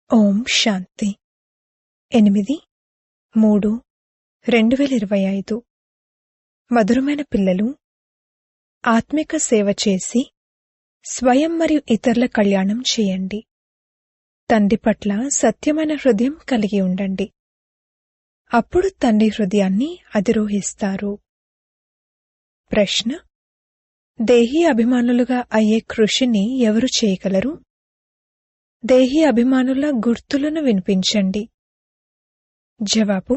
ఓం శాంతి 8/3/2025 మధురమైన పిల్లలు, ఆత్మిక సేవ చేసి స్వయం మరియు ఇతరుల కళ్యాణం చేయండి. తండ్రి పట్ల సత్యమైన హృదయం కలిగి ఉండండి. అప్పుడు తండ్రి హృదయాన్ని అధిరోహిస్తారు. ప్రశ్న: దేహీ అభిమానులుగా అయ్యే కృషిని ఎవరు చేయగలరు? దేహీ అభిమానుల గుర్తులను వినిపించండి. జవాబు: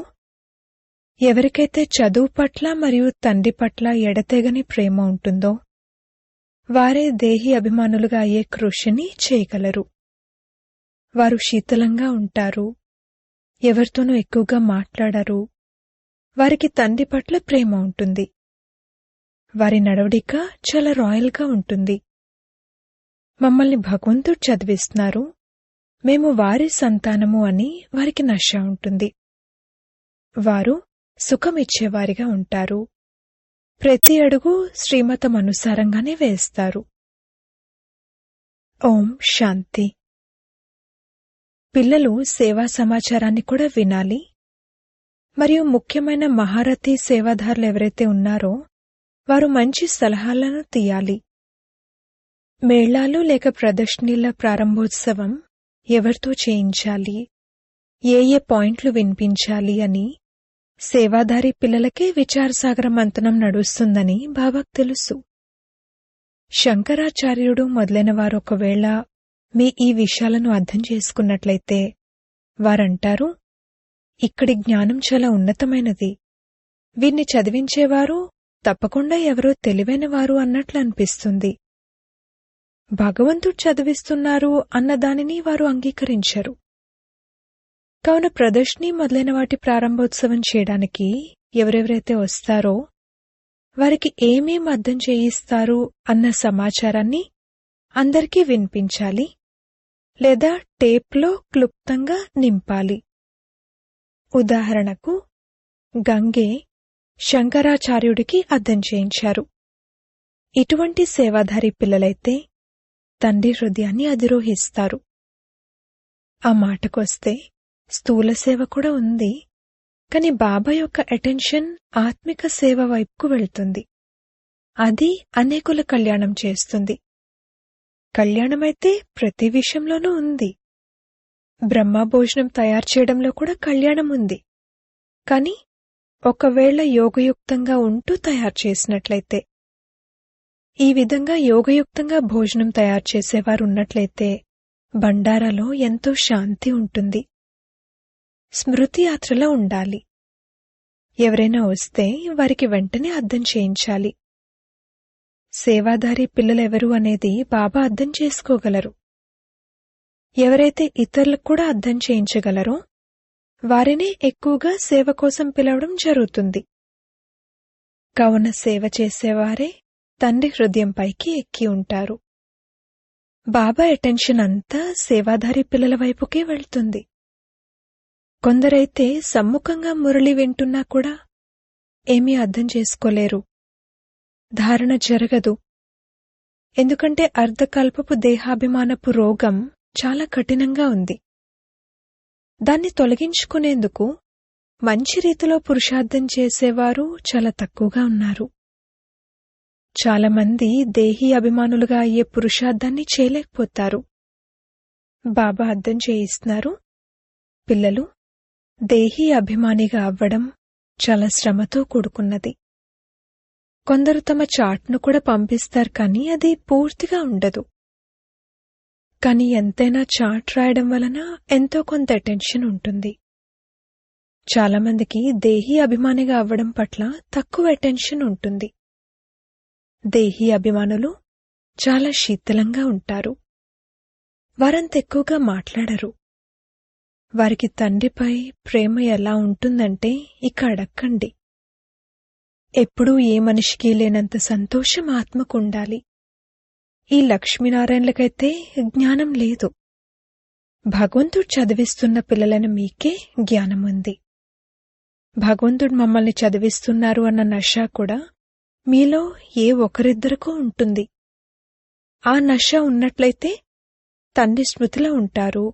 ఎవరికైతే చదువు పట్ల మరియు తండ్రి పట్ల ఎడతెగని ప్రేమ ఉంటుందో వారే దేహీ అభిమానులుగా అయ్యే కృషిని చేయగలరు. వారు శీతలంగా ఉంటారు, ఎవరితోనూ ఎక్కువగా మాట్లాడరు. వారికి తండ్రి పట్ల ప్రేమ ఉంటుంది. వారి నడవడిక చాలా రాయల్గా ఉంటుంది. మమ్మల్ని భగవంతుడు చదివిస్తున్నారు, మేము వారి సంతానము అని వారికి నష ఉంటుంది. వారు సుఖమిచ్చేవారిగా ఉంటారు. ప్రతి అడుగు శ్రీమతం అనుసారంగానే వేస్తారు. ఓం శాంతి. పిల్లలు సేవా సమాచారాన్ని కూడా వినాలి. మరియు ముఖ్యమైన మహారథీ సేవాదారులు ఎవరైతే ఉన్నారో వారు మంచి సలహాలను తీయాలి. మేళాలు లేక ప్రదర్శనీల ప్రారంభోత్సవం ఎవరితో చేయించాలి, ఏ పాయింట్లు వినిపించాలి అని సేవాదారీ పిల్లలకే విచారసాగర మంతనం నడుస్తుందని బాబాకు తెలుసు. శంకరాచార్యుడు మొదలైన వారు ఒకవేళ మీ ఈ విషయాలను అర్థం చేసుకున్నట్లయితే వారంటారు, ఇక్కడి జ్ఞానం చాలా ఉన్నతమైనది, వీరిని చదివించేవారు తప్పకుండా ఎవరో తెలివైనవారు అన్నట్లు అనిపిస్తుంది. భగవంతుడు చదివిస్తున్నారు అన్నదానిని వారు అంగీకరించరు. కావున ప్రదర్శని మొదలైన వాటి ప్రారంభోత్సవం చేయడానికి ఎవరెవరైతే వస్తారో వారికి ఏమేం అర్థం చేయిస్తారు అన్న సమాచారాన్ని అందరికీ వినిపించాలి లేదా టేప్లో క్లుప్తంగా నింపాలి. ఉదాహరణకు గంగే శంకరాచార్యుడికి అర్థం చేయించారు. ఇటువంటి సేవాధారి పిల్లలైతే తండ్రి హృదయాన్ని అధిరోహిస్తారు. ఆ మాటకొస్తే స్థూల సేవ కూడా ఉంది, కాని బాబా యొక్క అటెన్షన్ ఆత్మిక సేవ వైపుకు వెళ్తుంది. అది అనేకుల కళ్యాణం చేస్తుంది. కళ్యాణమైతే ప్రతి విషయంలోనూ ఉంది. బ్రహ్మభోజనం తయారు చేయడంలో కూడా కళ్యాణం ఉంది. కాని ఒకవేళ యోగయుక్తంగా ఉంటూ తయారు చేసినట్లయితే, ఈ విధంగా యోగయుక్తంగా భోజనం తయారు చేసేవారు ఉన్నట్లయితే బండారాలో ఎంతో శాంతి ఉంటుంది. స్మృతి యాత్రలో ఉండాలి. ఎవరైనా వస్తే వారికి వెంటనే అర్థం చేయించాలి. సేవాదారీ పిల్లలెవరు అనేది బాబా అర్థం చేసుకోగలరు. ఎవరైతే ఇతరులకు కూడా అర్థం చేయించగలరో వారినే ఎక్కువగా సేవ కోసం పిలవడం జరుగుతుంది. కావున సేవ చేసేవారే తండ్రి హృదయంపైకి ఎక్కి ఉంటారు. బాబా అటెన్షన్ అంతా సేవాధారి పిల్లల వైపుకే వెళ్తుంది. కొందరైతే సమ్ముఖంగా మురళి వింటున్నా కూడా ఏమీ అర్థం చేసుకోలేరు. ధారణ జరగదు. ఎందుకంటే అర్ధకల్పపు దేహాభిమానపు రోగం చాలా కఠినంగా ఉంది. దాన్ని తొలగించుకునేందుకు మంచి రీతిలో పురుషార్థం చేసేవారు చాలా తక్కువగా ఉన్నారు. చాలామంది దేహీ అభిమానులుగా అయ్యే పురుషార్థాన్ని చేయలేకపోతారు. బాబా అర్థం చేయిస్తున్నారు, పిల్లలు, దేహీ అభిమానిగా అవ్వడం చాలా శ్రమతో కూడుకున్నది. కొందరు తమ చాట్ను కూడా పంపిస్తారు, కానీ అది పూర్తిగా ఉండదు. కానీ ఎంతైనా చాట్ రాయడం వలన ఎంతో కొంత అటెన్షన్ ఉంటుంది. చాలామందికి దేహీ అభిమానిగా అవ్వడం పట్ల తక్కువ అటెన్షన్ ఉంటుంది. దేహీ అభిమానులు చాలా శీతలంగా ఉంటారు. వారంత ఎక్కువగా మాట్లాడరు. వారికి తండ్రిపై ప్రేమ ఎలా ఉంటుందంటే ఇక అడక్కండి. ఎప్పుడూ ఏ మనిషికి లేనంత సంతోషం ఆత్మకుండాలి. ఈ లక్ష్మీనారాయణలకైతే జ్ఞానం లేదు. భగవంతుడు చదివిస్తున్న పిల్లలైన మీకే జ్ఞానముంది. భగవంతుడు మమ్మల్ని చదివిస్తున్నారు అన్న నష కూడా మీలో ఏ ఒకరిద్దరికో ఉంటుంది. ఆ నష ఉన్నట్లయితే తండ్రి స్మృతిలో ఉంటారు.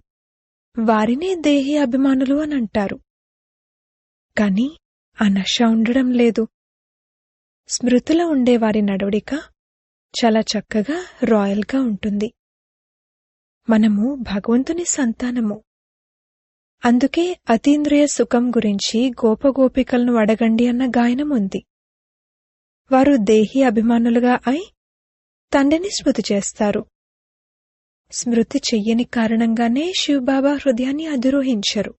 వారినే దేహీ అభిమానులు అని అంటారు. కాని ఆ నష ఉండడం లేదు. స్మృతిలో ఉండేవారి నడవడిక చాలా చక్కగా రాయల్గా ఉంటుంది. మనము భగవంతుని సంతానము. అందుకే అతీంద్రియ సుఖం గురించి గోపగోపికలను అడగండి అన్న గాయనం ఉంది. వారు దేహీ అభిమానులుగా అయి తండ్రిని స్మృతి చేస్తారు. స్మృతి చెయ్యని కారణంగానే శివబాబా హృదయాన్ని అధిరోహించరు.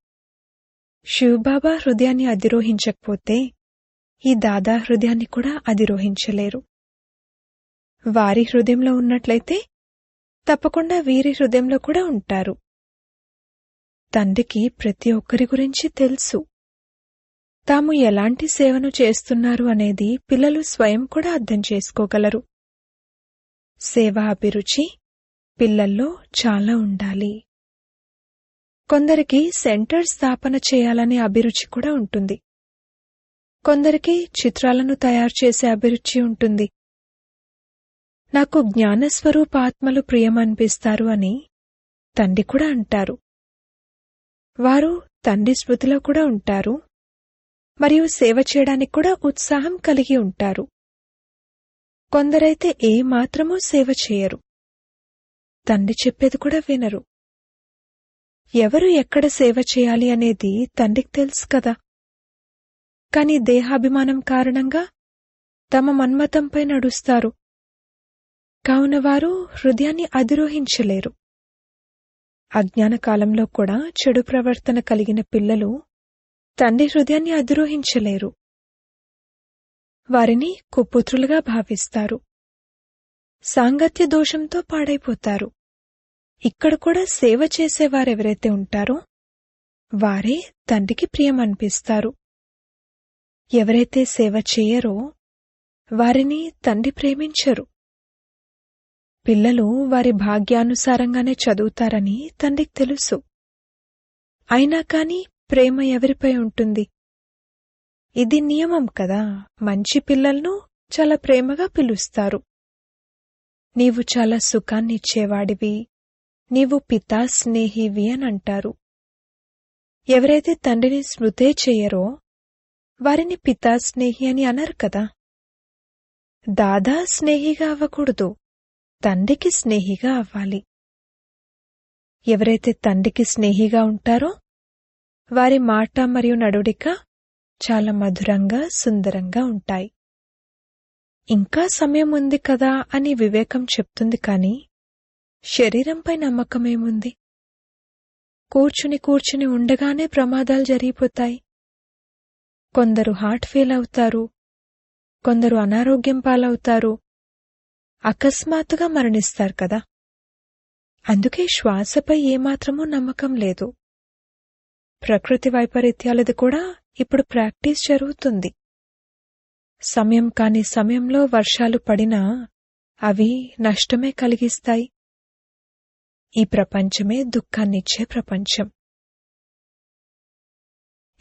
శివబాబా హృదయాన్ని అధిరోహించకపోతే ఈ దాదా హృదయాన్ని కూడా అధిరోహించలేరు. వారి హృదయంలో ఉన్నట్లయితే తప్పకుండా వీరి హృదయంలో కూడా ఉంటారు. తండ్రికి ప్రతి ఒక్కరి గురించి తెలుసు. తాము ఎలాంటి సేవను చేస్తున్నారు అనేది పిల్లలు స్వయం కూడా అర్థం చేసుకోగలరు. సేవా అభిరుచి పిల్లల్లో చాలా ఉండాలి. కొందరికి సెంటర్ స్థాపన చేయాలనే అభిరుచి కూడా ఉంటుంది. కొందరికి చిత్రాలను తయారు చేసే అభిరుచి ఉంటుంది. నాకు జ్ఞానస్వరూపాత్మలు ప్రియమనిపిస్తారు అని తండ్రి కూడా అంటారు. వారు తండ్రి స్మృతిలో కూడా ఉంటారు మరియు సేవ చేయడానికి కూడా ఉత్సాహం కలిగి ఉంటారు. కొందరైతే ఏమాత్రమూ సేవ చేయరు. తండ్రి చెప్పేది కూడా వినరు. ఎవరు ఎక్కడ సేవ చేయాలి అనేది తండ్రికి తెలుసు కదా. కాని దేహాభిమానం కారణంగా తమ మన్మతంపై నడుస్తారు. కావున వారు హృదయాన్ని అధిరోహించలేరు. అజ్ఞాన కాలంలో కూడా చెడు ప్రవర్తన కలిగిన పిల్లలు తండ్రి హృదయాన్ని అధిరోహించలేరు. వారిని కుపుత్రులుగా భావిస్తారు. సాంగత్య దోషంతో పాడైపోతారు. ఇక్కడ కూడా సేవ చేసేవారెవరైతే ఉంటారో వారే తండ్రికి ప్రియమనిపిస్తారు. ఎవరైతే సేవ చేయరో వారిని తండ్రి ప్రేమించరు. పిల్లలు వారి భాగ్యానుసారంగానే చదువుతారని తండ్రికి తెలుసు. అయినా కాని ప్రేమ ఎవరిపై ఉంటుంది? ఇది నియమం కదా. మంచి పిల్లలను చాలా ప్రేమగా పిలుస్తారు. నీవు చాలా సుఖాన్నిచ్చేవాడివి, నీవు పితా స్నేహివి అని అంటారు. ఎవరైతే తండ్రిని స్మృతే చెయ్యరో వారిని పితా స్నేహి అని అనరు కదా. దాదా స్నేహిగా అవ్వకూడదు, తండ్రికి స్నేహిగా అవ్వాలి. ఎవరైతే తండ్రికి స్నేహిగా ఉంటారో వారి మాట మరియు నడుడిక చాలా మధురంగా సుందరంగా ఉంటాయి. ఇంకా సమయం ఉంది కదా అని వివేకం చెప్తుంది కాని శరీరంపై నమ్మకమేముంది? కూర్చుని ఉండగానే ప్రమాదాలు జరిగిపోతాయి. కొందరు హార్ట్ ఫెయిల్ అవుతారు, కొందరు అనారోగ్యం పాలవుతారు, అకస్మాత్తుగా మరణిస్తారు కదా. అందుకే శ్వాసపై ఏమాత్రమూ నమ్మకం లేదు. ప్రకృతి వైపరీత్యాలది కూడా ఇప్పుడు ప్రాక్టీస్ జరుగుతుంది. సమయం కాని సమయంలో వర్షాలు పడినా అవి నష్టమే కలిగిస్తాయి. ఈ ప్రపంచమే దుఃఖాన్నిచ్చే ప్రపంచం.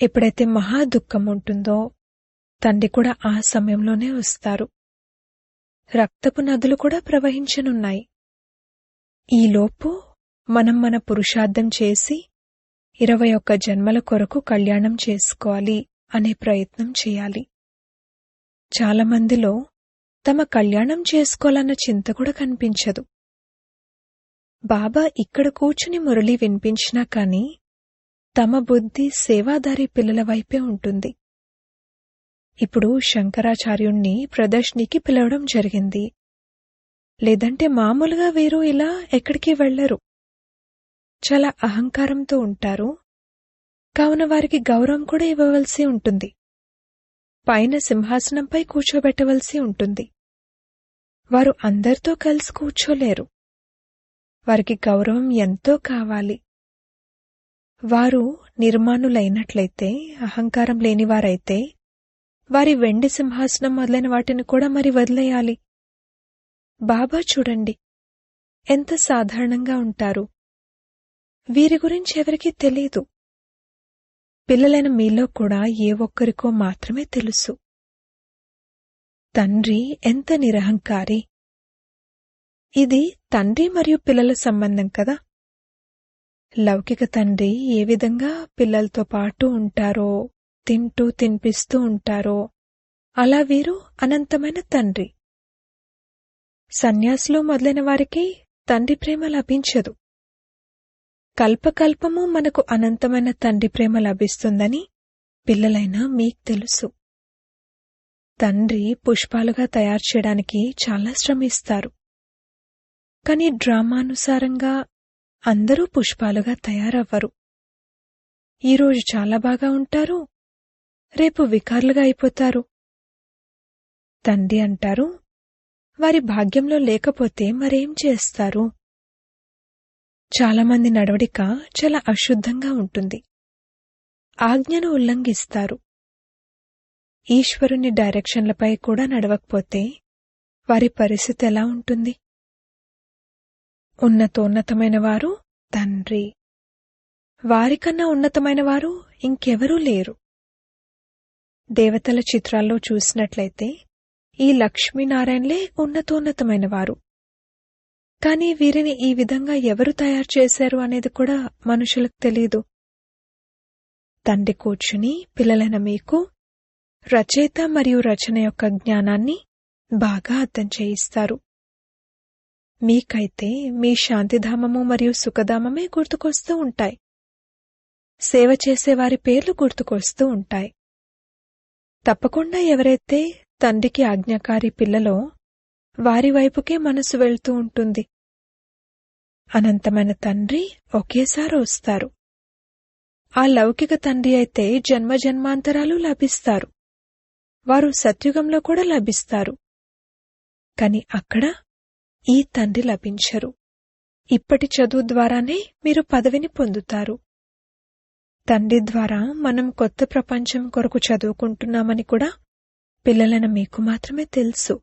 ఎప్పుడైతే మహా దుఃఖం ఉంటుందో తండ్రి కూడా ఆ సమయంలోనే వస్తారు. రక్తపు నదులు కూడా ప్రవహించనున్నాయి. ఈలోపు మనం మన పురుషార్థం చేసి 21 జన్మల కొరకు కళ్యాణం చేసుకోవాలి అనే ప్రయత్నం చేయాలి. చాలామందిలో తమ కళ్యాణం చేసుకోవాలన్న చింత కూడా కనిపించదు. బాబా ఇక్కడ కూర్చుని మురళి వినిపించినా కాని తమ బుద్ధి సేవాదారీ పిల్లల వైపే ఉంటుంది. ఇప్పుడు శంకరాచార్యుణ్ణి ప్రదర్శనకి పిలవడం జరిగింది. లేదంటే మామూలుగా వీరు ఇలా ఎక్కడికి వెళ్లరు. చాలా అహంకారంతో ఉంటారు. కావున వారికి గౌరవం కూడా ఇవ్వవలసి ఉంటుంది. పైన సింహాసనంపై కూర్చోబెట్టవలసి ఉంటుంది. వారు అందరితో కలిసి కూర్చోలేరు. వారికి గౌరవం ఎంతో కావాలి. వారు నిర్మాణులైనట్లయితే, అహంకారం లేనివారైతే వారి వెండి సింహాసనం మొదలైన వాటిని కూడా మరి వదిలేయాలి. బాబా చూడండి ఎంత సాధారణంగా ఉంటారు. వీరి గురించి ఎవరికీ తెలీదు. పిల్లలైన మీలో కూడా ఏ ఒక్కరికో మాత్రమే తెలుసు. తండ్రి ఎంత నిరహంకారి. ఇది తండ్రి మరియు పిల్లల సంబంధం కదా. లౌకిక తండ్రి ఏ విధంగా పిల్లలతో పాటు ఉంటారో, తింటూ తినిపిస్తూ ఉంటారో, అలా వీరు అనంతమైన తండ్రి. సన్యాసులు మొదలైన వారికి తండ్రి ప్రేమ లభించదు. కల్పకల్పము మనకు అనంతమైన తండ్రి ప్రేమ లభిస్తుందని పిల్లలైన మీకు తెలుసు. తండ్రి పుష్పాలుగా తయారు చేయడానికి చాలా శ్రమిస్తారు. కాని డ్రామానుసారంగా అందరూ పుష్పాలుగా తయారవ్వరు. ఈరోజు చాలా బాగా ఉంటారు, రేపు వికారులుగా అయిపోతారు. తండ్రి అంటారు, వారి భాగ్యంలో లేకపోతే మరేం చేస్తారు? చాలామంది నడవడిక చాలా అశుద్ధంగా ఉంటుంది. ఆజ్ఞను ఉల్లంఘిస్తారు. ఈశ్వరుని డైరెక్షన్లపై కూడా నడవకపోతే వారి పరిస్థితి ఎలా ఉంటుంది? ఉన్నతోన్నతమైన వారు తండ్రి. వారికన్నా ఉన్నతమైన వారు ఇంకెవరూ లేరు. దేవతల చిత్రాల్లో చూసినట్లయితే ఈ లక్ష్మీనారాయణలే ఉన్నతోన్నతమైన వారు. కాని వీరిని ఈ విధంగా ఎవరు తయారు చేశారు అనేది కూడా మనుషులకు తెలీదు. తండ్రి కూర్చుని పిల్లలైన మీకు రచయిత మరియు రచన యొక్క జ్ఞానాన్ని బాగా అర్థం చేయిస్తారు. మీకైతే మీ శాంతిధామము మరియు సుఖధామమే గుర్తుకొస్తూ ఉంటాయి. సేవ చేసేవారి పేర్లు గుర్తుకొస్తూ ఉంటాయి. తప్పకుండా ఎవరైతే తండ్రికి ఆజ్ఞాకారి పిల్లలో వారి వైపుకే మనసు వెళ్తూ ఉంటుంది. అనంతమైన తండ్రి ఒకేసారి వస్తారు. ఆ లౌకిక తండ్రి అయితే జన్మజన్మాంతరాలు లభిస్తారు. వారు సత్యుగంలో కూడా లభిస్తారు. కాని అక్కడ ఈ తండ్రి లభించరు. ఇప్పటి చదువు ద్వారానే మీరు పదవిని పొందుతారు. తండ్రి ద్వారా మనం కొత్త ప్రపంచం కొరకు చదువుకుంటున్నామని కూడా పిల్లలైన మీకు మాత్రమే తెలుసు.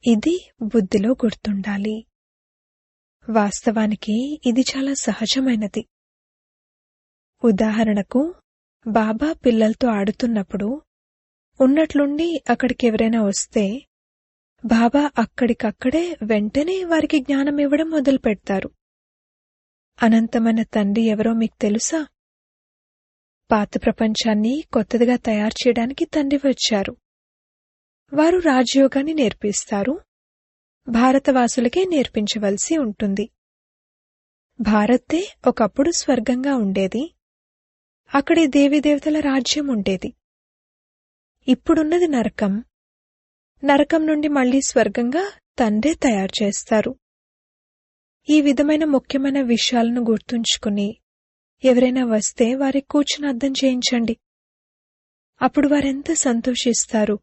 ఇది బుద్ధిలో గుర్తుండాలి. వాస్తవానికి ఇది చాలా సహజమైనది. ఉదాహరణకు బాబా పిల్లలతో ఆడుతున్నప్పుడు ఉన్నట్లుండి అక్కడికెవరైనా వస్తే బాబా అక్కడికక్కడే వెంటనే వారికి జ్ఞానం ఇవ్వడం మొదలుపెడతారు. అనంతమైన తండ్రి ఎవరో మీకు తెలుసా? పాత ప్రపంచాన్ని కొత్తదిగా తయారు చేయడానికి తండ్రి వచ్చారు. వారు రాజయోగాన్ని నేర్పిస్తారు. భారతవాసులకే నేర్పించవలసి ఉంటుంది. భారతే ఒకప్పుడు స్వర్గంగా ఉండేది. అక్కడి దేవీదేవతల రాజ్యం ఉండేది. ఇప్పుడున్నది నరకం. నరకం నుండి మళ్లీ స్వర్గంగా తండ్రే తయారు చేస్తారు. ఈ విధమైన ముఖ్యమైన విషయాలను గుర్తుంచుకుని ఎవరైనా వస్తే వారికి కూర్చుని అర్థం చేయించండి. అప్పుడు వారెంత సంతోషిస్తారు.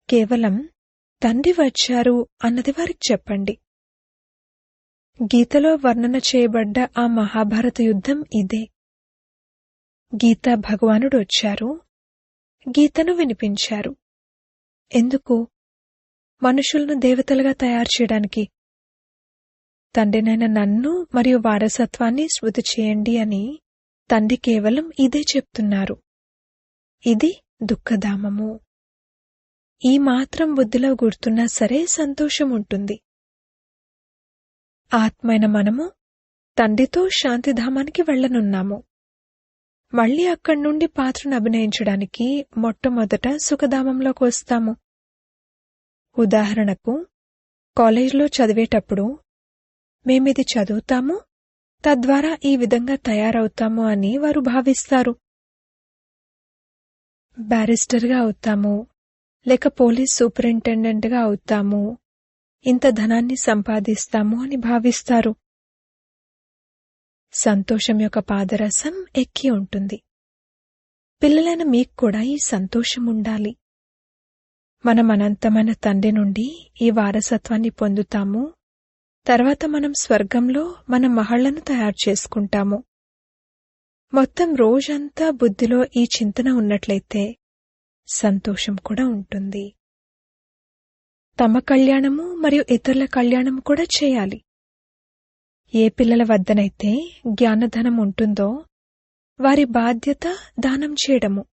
కేవలం తండ్రి వచ్చారు అన్నది వారికి చెప్పండి. గీతలో వర్ణన చేయబడ్డ ఆ మహాభారత యుద్ధం ఇదే. గీతా భగవానుడు వచ్చారు, గీతను వినిపించారు. ఎందుకు? మనుషులను దేవతలుగా తయారు చేయడానికి. తండ్రినైన నన్ను మరియు వారసత్వాన్ని స్మృతి చేయండి అని తండ్రి కేవలం ఇదే చెప్తున్నారు. ఇది దుఃఖధామము. ఈ మాత్రం బుద్ధిలో గుర్తున్నా సరే సంతోషం ఉంటుంది. ఆత్మైన మనము తండ్రితో శాంతిధామానికి వెళ్లనున్నాము. మళ్లీ అక్కడి నుండి పాత్రను అభినయించడానికి మొట్టమొదట సుఖధామంలోకి వస్తాము. ఉదాహరణకు కాలేజీలో చదివేటప్పుడు మేమిది చదువుతాము, తద్వారా ఈ విధంగా తయారవుతాము అని వారు భావిస్తారు. బ్యారిస్టర్గా అవుతాము, లేక పోలీస్ సూపరింటెండెంట్గా అవుతాము, ఇంత ధనాన్ని సంపాదిస్తాము అని భావిస్తారు. సంతోషం యొక్క పాదరసం ఎక్కి ఉంటుంది. పిల్లలైన మీకు కూడా ఈ సంతోషం ఉండాలి. మనం అనంతమైన తండ్రి నుండి ఈ వారసత్వాన్ని పొందుతాము. తర్వాత మనం స్వర్గంలో మన మహళ్లను తయారు చేసుకుంటాము. మొత్తం రోజంతా బుద్ధిలో ఈ చింతన ఉన్నట్లయితే సంతోషం కూడా ఉంటుంది. తమ కళ్యాణము మరియు ఇతరుల కళ్యాణము కూడా చేయాలి. ఏ పిల్లల వద్దనైతే జ్ఞానధనం ఉంటుందో వారి బాధ్యత దానం చేయడము.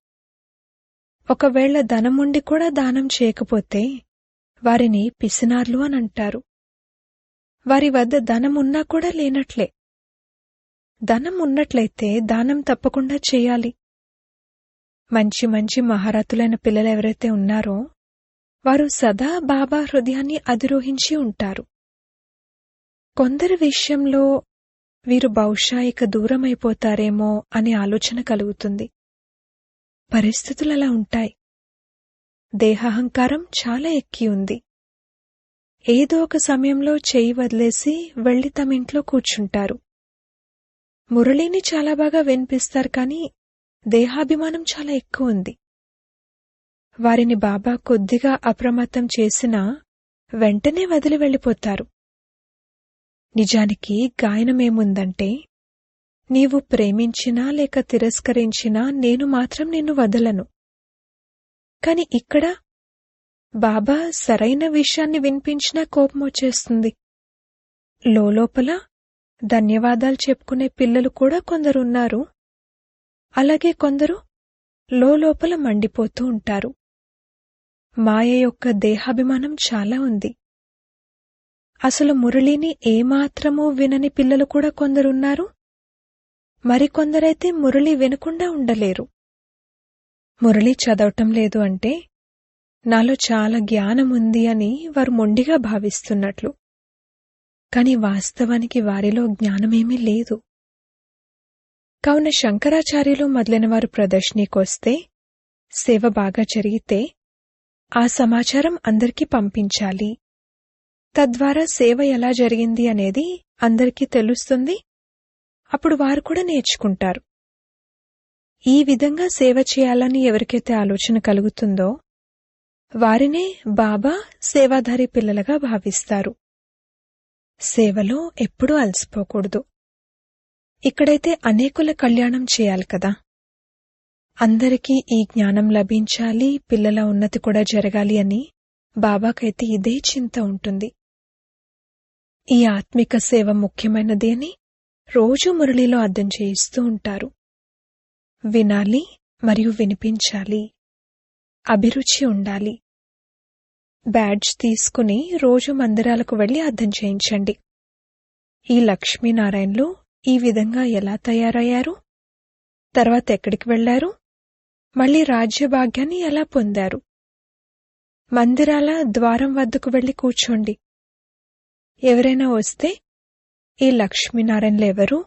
ఒకవేళ ధనముండి కూడా దానం చేయకపోతే వారిని పిసినార్లు అని అంటారు. వారి వద్ద ధనమున్నా కూడా లేనట్లే. ధనం ఉన్నట్లయితే దానం తప్పకుండా చేయాలి. మంచి మంచి మహారథులైన పిల్లలెవరైతే ఉన్నారో వారు సదా బాబా హృదయాన్ని అధిరోహించి ఉంటారు. కొందరి విషయంలో వీరు బహుశా ఇక దూరమైపోతారేమో అనే ఆలోచన కలుగుతుంది. పరిస్థితులు అలా ఉంటాయి. దేహాహంకారం చాలా ఎక్కి ఉంది. ఏదో ఒక సమయంలో చేయి వదిలేసి వెళ్లి తమ ఇంట్లో కూర్చుంటారు. మురళిని చాలా బాగా వినిపిస్తారు, కానీ దేహాభిమానం చాలా ఎక్కువ ఉంది. వారిని బాబా కొద్దిగా అప్రమత్తం చేసినా వెంటనే వదిలి వెళ్ళిపోతారు. నిజానికి గాయనమేముందంటే, నీవు ప్రేమించినా లేక తిరస్కరించినా నేను మాత్రం నిన్ను వదలను. కాని ఇక్కడ బాబా సరైన విషయాన్ని వినిపించినా కోపమొచ్చేస్తుంది. లోలోపల ధన్యవాదాలు చెప్పుకునే పిల్లలు కూడా కొందరున్నారు. అలాగే కొందరు లోలోపల మండిపోతూ ఉంటారు. మాయ యొక్క దేహాభిమానం చాలా ఉంది. అసలు మురళిని ఏమాత్రమూ వినని పిల్లలు కూడా కొందరున్నారు. మరికొందరైతే మురళి వినకుండా ఉండలేరు. మురళి చదవటం లేదు అంటే నాలో చాలా జ్ఞానముంది అని వారు మొండిగా భావిస్తున్నట్లు. కాని వాస్తవానికి వారిలో జ్ఞానమేమీ లేదు. కావున శంకరాచార్యులు మొదలైన వారు ప్రదర్శనీకొస్తే, సేవ బాగా జరిగితే ఆ సమాచారం అందరికీ పంపించాలి. తద్వారా సేవ ఎలా జరిగింది అనేది అందరికీ తెలుస్తుంది. అప్పుడు వారు కూడా నేర్చుకుంటారు. ఈ విధంగా సేవ చేయాలని ఎవరికైతే ఆలోచన కలుగుతుందో వారినే బాబా సేవాధారి పిల్లలుగా భావిస్తారు. సేవలో ఎప్పుడూ అలసిపోకూడదు. ఇక్కడైతే అనేకుల కళ్యాణం చేయాలి కదా. అందరికీ ఈ జ్ఞానం లభించాలి, పిల్లల ఉన్నతి కూడా జరగాలి అని బాబాకైతే ఇదే చింత ఉంటుంది. ఈ ఆత్మిక సేవ ముఖ్యమైనది అని రోజూ మురళిలో అర్థం చేయిస్తూ ఉంటారు. వినాలి మరియు వినిపించాలి. అభిరుచి ఉండాలి. బ్యాడ్జ్ తీసుకుని రోజు మందిరాలకు వెళ్లి అర్థం చేయించండి. ఈ లక్ష్మీనారాయణలు ఈ విధంగా ఎలా తయారయ్యారు, తర్వాత ఎక్కడికి వెళ్లారు, మళ్లీ రాజ్యభాగ్యాన్ని ఎలా పొందారు. మందిరాల ద్వారం వద్దకు వెళ్లి కూర్చోండి. ఎవరైనా వస్తే ఈ లక్ష్మీనారాయణలెవరు,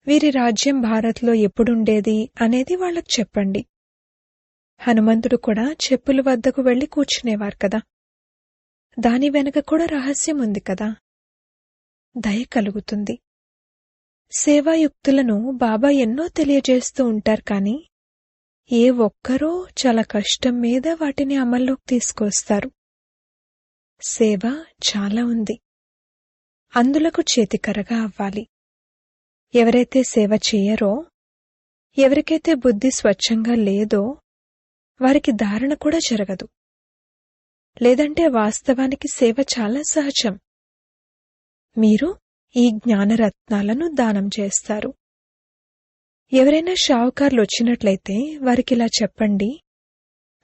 వీరి రాజ్యం భారత్లో ఎప్పుడుండేది అనేది వాళ్లకు చెప్పండి. హనుమంతుడు కూడా చెప్పుల వద్దకు వెళ్లి కూర్చునేవారు కదా. దాని వెనుక కూడా రహస్యం ఉంది కదా. దయ కలుగుతుంది. సేవాయుక్తులను బాబా ఎన్నో తెలియజేస్తూ ఉంటారు, కాని ఏ ఒక్కరో చాలా కష్టం మీద వాటిని అమల్లోకి తీసుకొస్తారు. సేవ చాలా ఉంది. అందులకు చేతికరగా అవ్వాలి. ఎవరైతే సేవ చేయరో, ఎవరికైతే బుద్ధి స్వచ్ఛంగా లేదో వారికి ధారణ కూడా జరగదు. లేదంటే వాస్తవానికి సేవ చాలా సహజం. మీరు ఈ జ్ఞానరత్నాలను దానం చేస్తారు. ఎవరైనా షావుకార్లు వచ్చినట్లయితే వారికిలా చెప్పండి,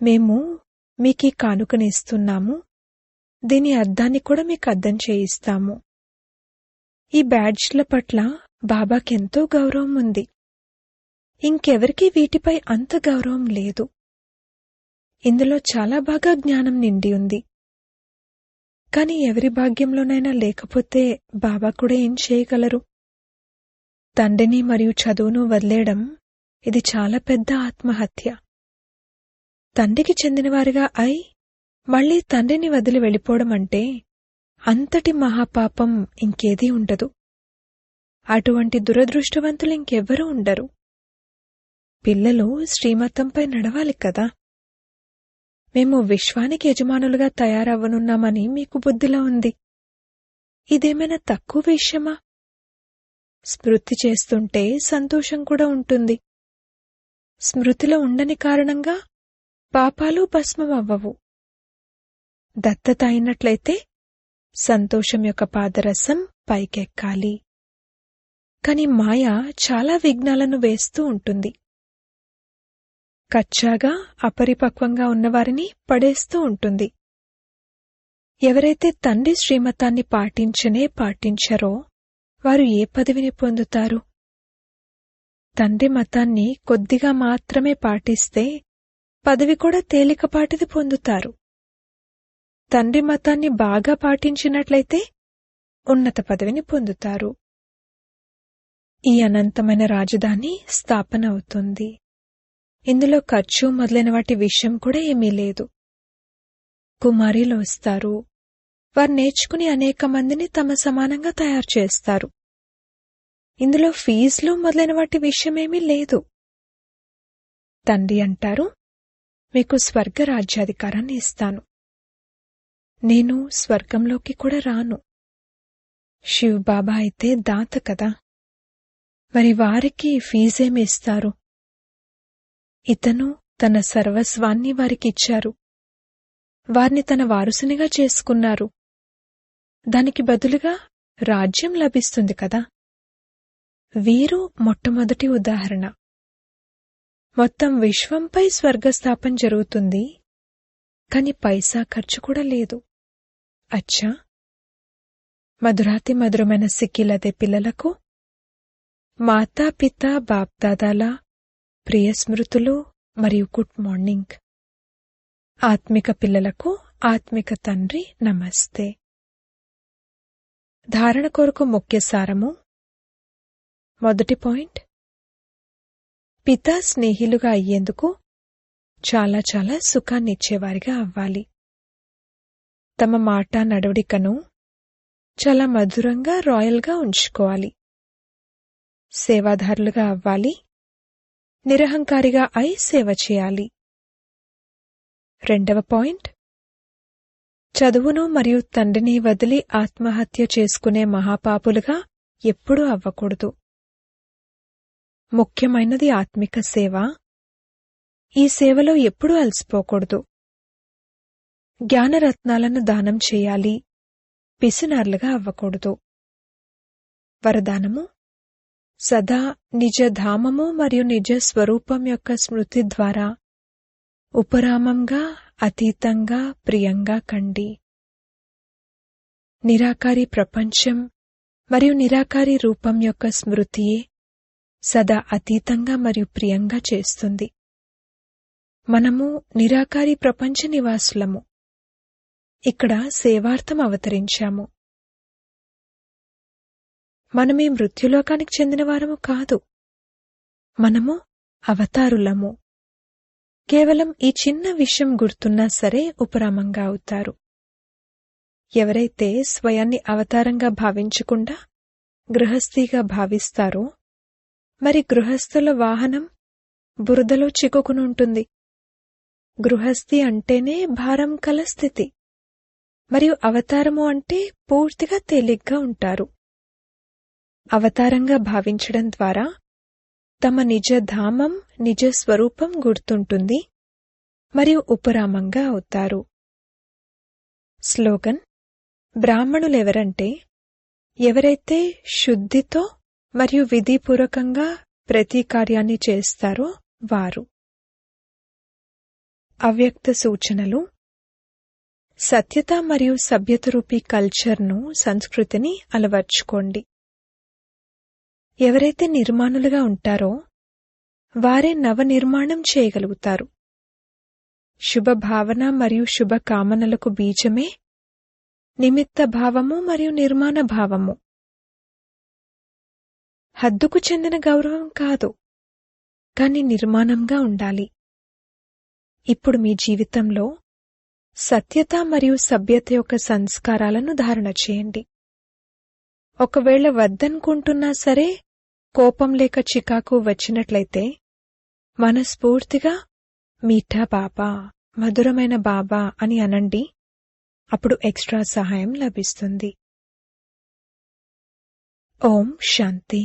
మేము మీకీ కానుకనిస్తున్నాము, దీని అర్థాన్ని కూడా మీకు అర్థం చేయిస్తాము. ఈ బ్యాడ్జ్ల పట్ల బాబాకెంతో గౌరవం ఉంది. ఇంకెవరికీ వీటిపై అంత గౌరవం లేదు. ఇందులో చాలా బాగా జ్ఞానం నిండి ఉంది. కాని ఎవరి భాగ్యంలోనైనా లేకపోతే బాబా కూడా ఏం చేయగలరు? తండ్రిని మరియు చదువును వదిలేయడం ఇది చాలా పెద్ద ఆత్మహత్య. తండ్రికి చెందినవారిగా అయి మళ్లీ తండ్రిని వదిలి వెళ్ళిపోవడం అంటే అంతటి మహాపాపం ఇంకేదీ ఉండదు. అటువంటి దురదృష్టవంతులు ఇంకెవ్వరూ ఉండరు. పిల్లలు శ్రీమతంపై నడవాలి కదా. మేము విశ్వానికి యజమానులుగా తయారవ్వనున్నామని మీకు బుద్ధిలో ఉంది. ఇదేమైనా తక్కువ విషయమా? స్మృతి చేస్తుంటే సంతోషం కూడా ఉంటుంది. స్మృతిలో ఉండని కారణంగా పాపాలు భస్మమవ్వవు. దత్తత అయినట్లయితే సంతోషం యొక్క పాదరసం పైకెక్కాలి. కాని మాయ చాలా విఘ్నాలను వేస్తూ ఉంటుంది. కచ్చాగా అపరిపక్వంగా ఉన్నవారిని పడేస్తూ ఉంటుంది. ఎవరైతే తండ్రి శ్రీమతాన్ని పాటించరో వారు ఏ పదవిని పొందుతారు? తండ్రి మతాన్ని కొద్దిగా మాత్రమే పాటిస్తే పదవి కూడా తేలికపాటిది పొందుతారు. తండ్రి మతాన్ని బాగా పాటించినట్లయితే ఉన్నత పదవిని పొందుతారు. ఈ అనంతమైన రాజధాని స్థాపన అవుతుంది. ఇందులో ఖర్చు మొదలైన వాటి విషయం కూడా ఏమీ లేదు. కుమారీలు వస్తారు. వారు నేర్చుకుని అనేక మందిని తమ సమానంగా తయారు చేస్తారు. ఇందులో ఫీజులు మొదలైన వాటి విషయమేమీ లేదు. తండ్రి అంటారు, మీకు స్వర్గ రాజ్యాధికారాన్ని ఇస్తాను. నేను స్వర్గంలోకి కూడా రాను. శివ్ బాబా అయితే దాత కదా, మరి వారికి ఫీజేమి ఇస్తారు? ఇతను తన సర్వస్వాన్ని వారికిచ్చారు. వారిని తన వారసునిగా చేసుకున్నారు. దానికి బదులుగా రాజ్యం లభిస్తుంది కదా. వీరు మొట్టమొదటి ఉదాహరణ. మొత్తం విశ్వంపై స్వర్గస్థాపన జరుగుతుంది, కాని పైసా ఖర్చు కూడా లేదు. అచ్చా, మధురాతి మధురమైన సిక్కిలదే పిల్లలకు మాతాపిత బాప్దాదాల ప్రియ స్మృతులు మరియు గుడ్ మార్నింగ్. ఆత్మిక పిల్లలకు ఆత్మిక తండ్రి నమస్తే. ధారణ కొరకు ముఖ్య సారము. మొదటి పాయింట్, పితా స్నేహిలుగా అయ్యేందుకు చాలా చాలా సుఖాన్నిచ్చేవారిగా అవ్వాలి. తమ మాట నడవడికను చాలా మధురంగా రాయల్గా ఉంచుకోవాలి. సేవాదారులుగా అవ్వాలి. నిరహంకారిగా అయి సేవ చేయాలి. రెండవ పాయింట్, చదువును మరియు తండ్రిని వదిలి ఆత్మహత్య చేసుకునే మహాపాపులుగా ఎప్పుడూ అవ్వకూడదు. ముఖ్యమైనది ఆత్మిక సేవ. ఈ సేవలో ఎప్పుడూ అలసిపోకూడదు. జ్ఞానరత్నాలను దానం చేయాలి. పిసినార్లుగా అవ్వకూడదు. వరదానము: సదా నిజ ధామము మరియు నిజ స్వరూపం యొక్క స్మృతి ద్వారా ఉపరామంగా, అతీతంగా, ప్రియంగా కండి. నిరాకారి ప్రపంచం మరియు నిరాకారి రూపం యొక్క స్మృతియే సదా అతీతంగా మరియు ప్రియంగా చేస్తుంది. మనము నిరాకారి ప్రపంచ నివాసులము. ఇక్కడ సేవార్థం అవతరించాము. మనమీ మృత్యులోకానికి చెందినవారము కాదు. మనము అవతారులము. కేవలం ఈ చిన్న విషయం గుర్తున్నా సరే ఉపరామంగా అవుతారు. ఎవరైతే స్వయాన్ని అవతారంగా భావించకుండా గృహస్థిగా భావిస్తారో, మరి గృహస్థుల వాహనం బురదలో చిక్కుకుని ఉంటుంది. గృహస్థి అంటేనే భారం కల స్థితి, మరియు అవతారము అంటే పూర్తిగా తేలిగ్గా ఉంటారు. అవతారంగా భావించడం ద్వారా తమ నిజ ధామం, నిజ స్వరూపం గుర్తుంటుంది మరియు ఉపరామంగా అవుతారు. స్లోగన్: బ్రాహ్మణులెవరంటే ఎవరైతే శుద్ధితో మరియు విధిపూర్వకంగా ప్రతి కార్యాన్ని చేస్తారో వారు. అవ్యక్త సూచనలు: సత్యత మరియు సభ్యత రూపీ కల్చర్ను, సంస్కృతిని అలవర్చుకోండి. ఎవరైతే నిర్మాణులుగా ఉంటారో వారే నవనిర్మాణం చేయగలుగుతారు. శుభ భావన మరియు శుభ కామనలకు బీజమే నిమిత్త భావము మరియు నిర్మాణ భావము. హద్దుకు చెందిన గౌరవం కాదు, కాని నిర్మాణంగా ఉండాలి. ఇప్పుడు మీ జీవితంలో సత్యత మరియు సభ్యత యొక్క సంస్కారాలను ధారణ చేయండి. ఒకవేళ వద్దనుకుంటున్నా సరే కోపం లేక చికాకు వచ్చినట్లయితే మనస్ఫూర్తిగా మీఠా బాబా, మధురమైన బాబా అని అనండి. అప్పుడు ఎక్స్ట్రా సహాయం లభిస్తుంది. ఓం శాంతి.